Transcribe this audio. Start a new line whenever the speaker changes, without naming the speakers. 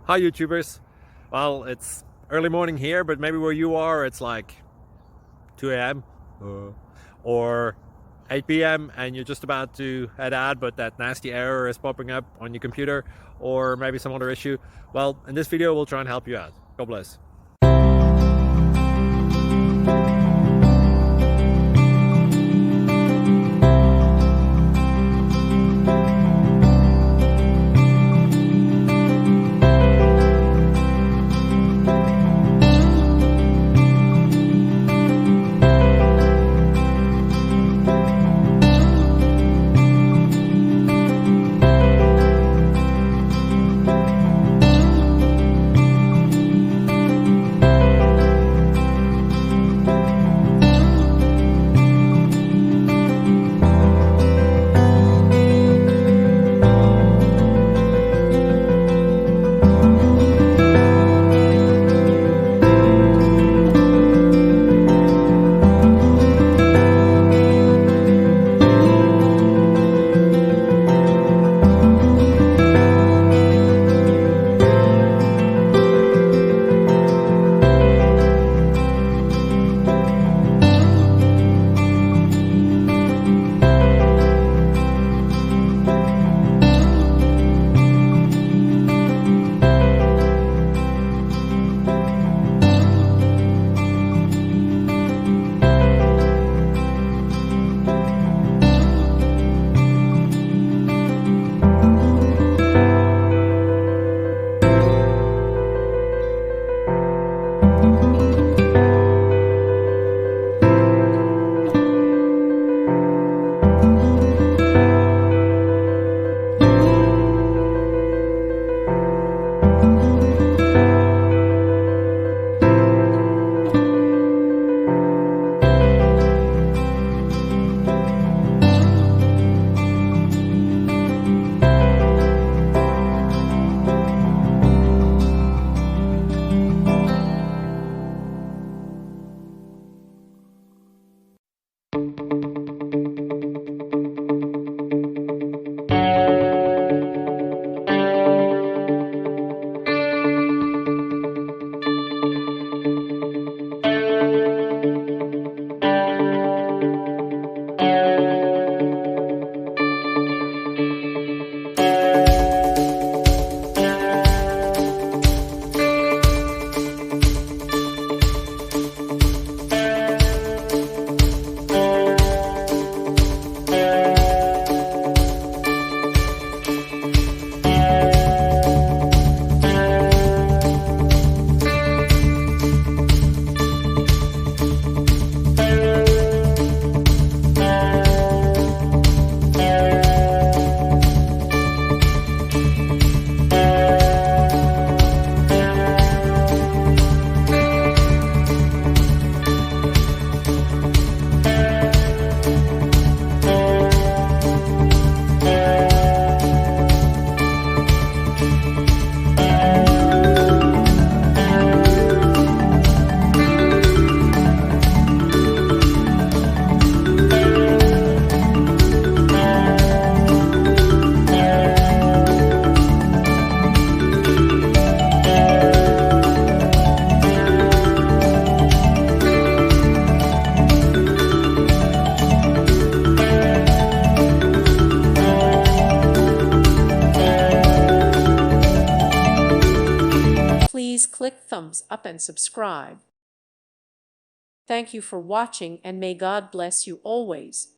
Hi YouTubers. Well, it's early morning here, but maybe where you are it's like 2 a.m. or 8 p.m. and you're just about to head out, but that nasty error is popping up on your computer, or maybe some other issue. Well, in this video we'll try and help you out. God bless.
Please click thumbs up and subscribe. Thank you for watching, and may God bless you always.